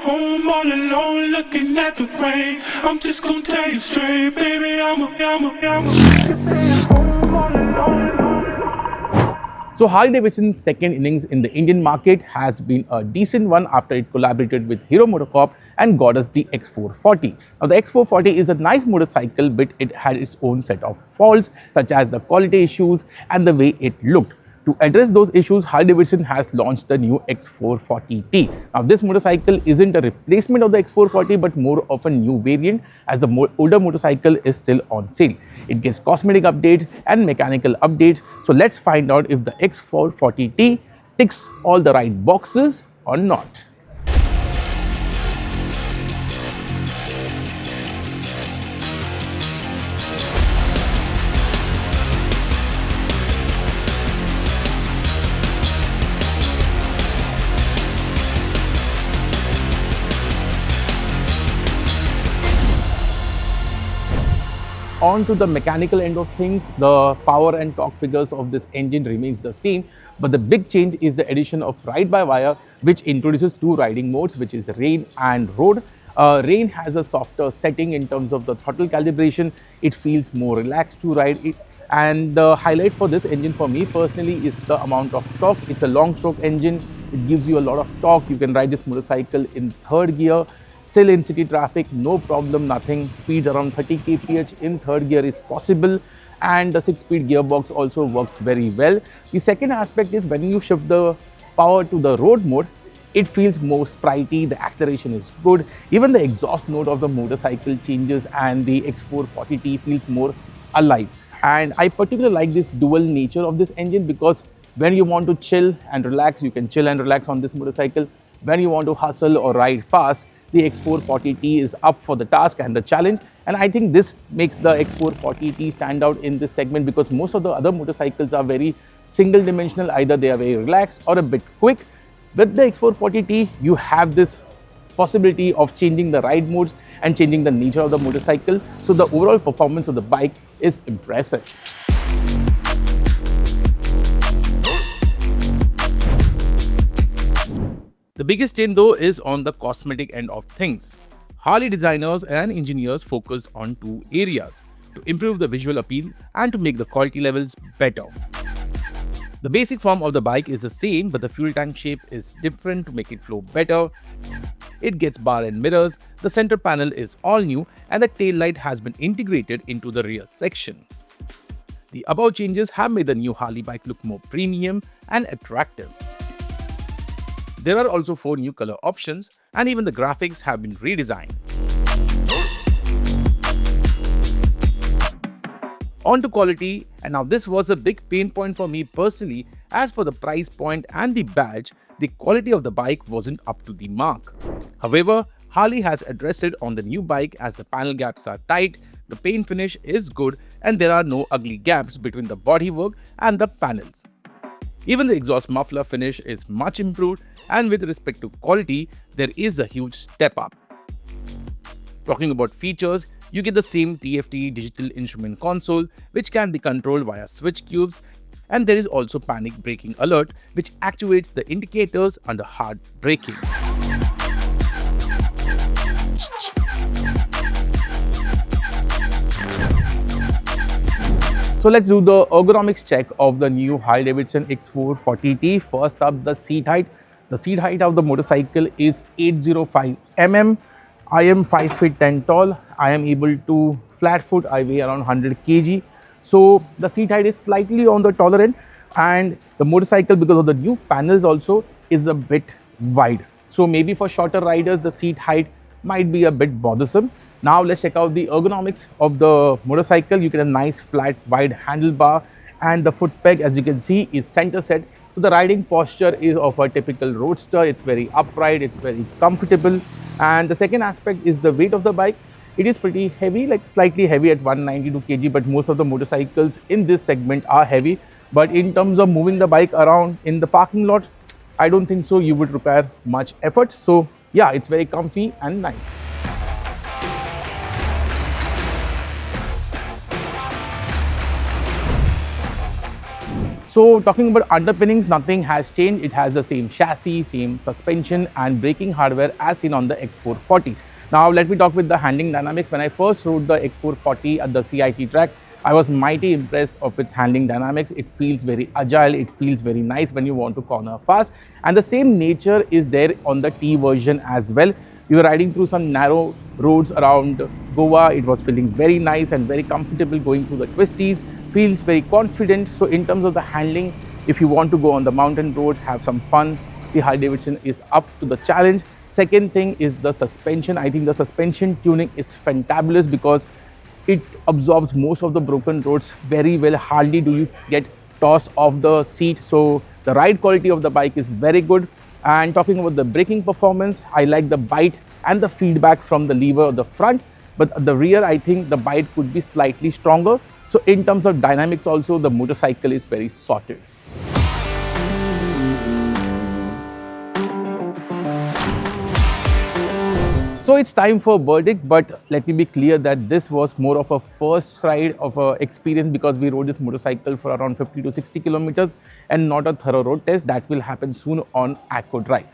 home all alone looking at the rain. I'm just gonna tell you straight, baby, I'm home all alone. So Harley-Davidson's second innings in the Indian market has been a decent one after it collaborated with Hero MotoCorp and got us the X440. Now the X440 is a nice motorcycle, but it had its own set of faults such as the quality issues and the way it looked. To address those issues, Harley-Davidson has launched the new X440 T. Now this motorcycle isn't a replacement of the X440 but more of a new variant, as the older motorcycle is still on sale. It gets cosmetic updates and mechanical updates. So let's find out if the X440 T ticks all the right boxes or not. On to the mechanical end of things, the power and torque figures of this engine remains the same, but the big change is the addition of ride-by-wire, which introduces two riding modes, which is rain and road. Rain has a softer setting in terms of the throttle calibration. It feels more relaxed to ride it. And the highlight for this engine for me personally is the amount of torque. It's a long stroke engine. It gives you a lot of torque. You can ride this motorcycle in third gear. Still in city traffic, no problem, nothing. Speeds around 30 kph in third gear is possible, and the 6-speed gearbox also works very well. The second aspect is when you shift the power to the road mode, it feels more spritey, the acceleration is good. Even the exhaust note of the motorcycle changes and the X440T feels more alive. And I particularly like this dual nature of this engine because when you want to chill and relax, you can chill and relax on this motorcycle. When you want to hustle or ride fast, the X440T is up for the task and the challenge, and I think this makes the X440T stand out in this segment because most of the other motorcycles are very single dimensional, either they are very relaxed or a bit quick. With the X440T, you have this possibility of changing the ride modes and changing the nature of the motorcycle, so the overall performance of the bike is impressive. The biggest change though is on the cosmetic end of things. Harley designers and engineers focus on two areas: to improve the visual appeal and to make the quality levels better. The basic form of the bike is the same, but the fuel tank shape is different to make it flow better. It gets bar and mirrors, the center panel is all new, and the tail light has been integrated into the rear section. The above changes have made the new Harley bike look more premium and attractive. There are also 4 new color options, and even the graphics have been redesigned. On to quality, and now this was a big pain point for me personally, as for the price point and the badge, the quality of the bike wasn't up to the mark. However, Harley has addressed it on the new bike as the panel gaps are tight, the paint finish is good, and there are no ugly gaps between the bodywork and the panels. Even the exhaust muffler finish is much improved, and with respect to quality, there is a huge step up. Talking about features, you get the same TFT digital instrument console, which can be controlled via switch cubes, and there is also panic braking alert, which actuates the indicators under hard braking. So let's do the ergonomics check of the new Harley-Davidson X440 T. First up, the seat height. The seat height of the motorcycle is 805 mm. I am 5 feet 10 tall. I am able to flat foot. I weigh around 100 kg. So the seat height is slightly on the taller end, and the motorcycle, because of the new panels also, is a bit wide. So maybe for shorter riders, the seat height might be a bit bothersome. Now let's check out the ergonomics of the motorcycle. You get a nice flat wide handlebar, and the foot peg, as you can see, is center set. So the riding posture is of a typical roadster. It's very upright, it's very comfortable. And the second aspect is the weight of the bike. It is pretty heavy, like slightly heavy at 192 kg, but most of the motorcycles in this segment are heavy. But in terms of moving the bike around in the parking lot, I don't think so you would require much effort. So yeah, it's very comfy and nice. So talking about underpinnings, nothing has changed. It has the same chassis, same suspension and braking hardware as seen on the X440. Now let me talk with the handling dynamics. When I first rode the X440 at the CIT track, I was mighty impressed of its handling dynamics. It feels very agile, it feels very nice when you want to corner fast. And the same nature is there on the T version as well. We were riding through some narrow roads around Goa. It was feeling very nice and very comfortable going through the twisties. Feels very confident. So in terms of the handling, if you want to go on the mountain roads, have some fun, the Harley-Davidson is up to the challenge. Second thing is the suspension. I think the suspension tuning is fantabulous because it absorbs most of the broken roads very well. Hardly do you get tossed off the seat. So the ride quality of the bike is very good. And talking about the braking performance, I like the bite and the feedback from the lever of the front. But at the rear, I think the bite could be slightly stronger. So in terms of dynamics also, the motorcycle is very sorted. So it's time for a verdict, but let me be clear that this was more of a first ride of a experience because we rode this motorcycle for around 50 to 60 kilometers and not a thorough road test. That will happen soon on Acko Drive.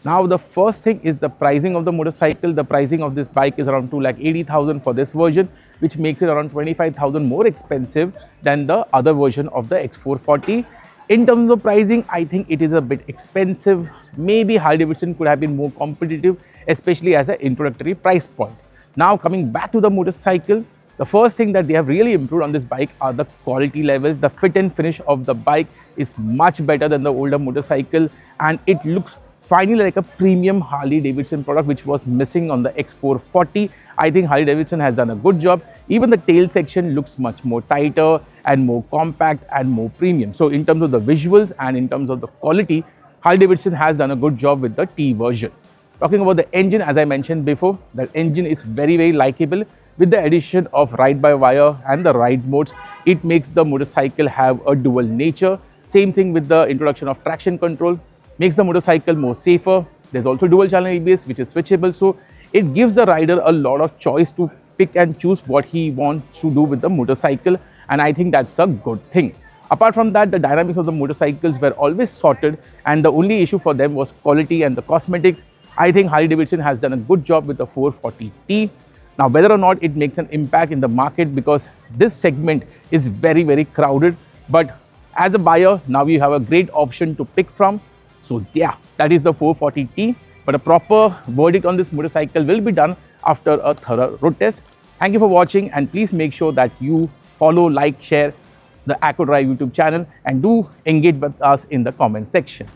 Now the first thing is the pricing of the motorcycle. The pricing of this bike is around 2,80,000 for this version, which makes it around 25,000 more expensive than the other version of the X440. In terms of pricing, I think it is a bit expensive. Maybe Harley-Davidson could have been more competitive, especially as an introductory price point. Now coming back to the motorcycle, the first thing that they have really improved on this bike are the quality levels. The fit and finish of the bike is much better than the older motorcycle and it looks finally like a premium Harley-Davidson product which was missing on the X440. I think Harley-Davidson has done a good job. Even the tail section looks much more tighter and more compact and more premium. So in terms of the visuals and in terms of the quality, Harley-Davidson has done a good job with the T version. Talking about the engine, as I mentioned before, that engine is very, very likable. With the addition of ride-by-wire and the ride modes, it makes the motorcycle have a dual nature. Same thing with the introduction of traction control. Makes the motorcycle more safer. There's also dual channel ABS which is switchable, so it gives the rider a lot of choice to pick and choose what he wants to do with the motorcycle, and I think that's a good thing. Apart from that, the dynamics of the motorcycles were always sorted and the only issue for them was quality and the cosmetics. I think Harley-Davidson has done a good job with the 440T. Now whether or not it makes an impact in the market, because this segment is very, very crowded, but as a buyer, now you have a great option to pick from. So yeah, that is the 440T, but a proper verdict on this motorcycle will be done after a thorough road test. Thank you for watching and please make sure that you follow, like, share the Acko Drive YouTube channel and do engage with us in the comment section.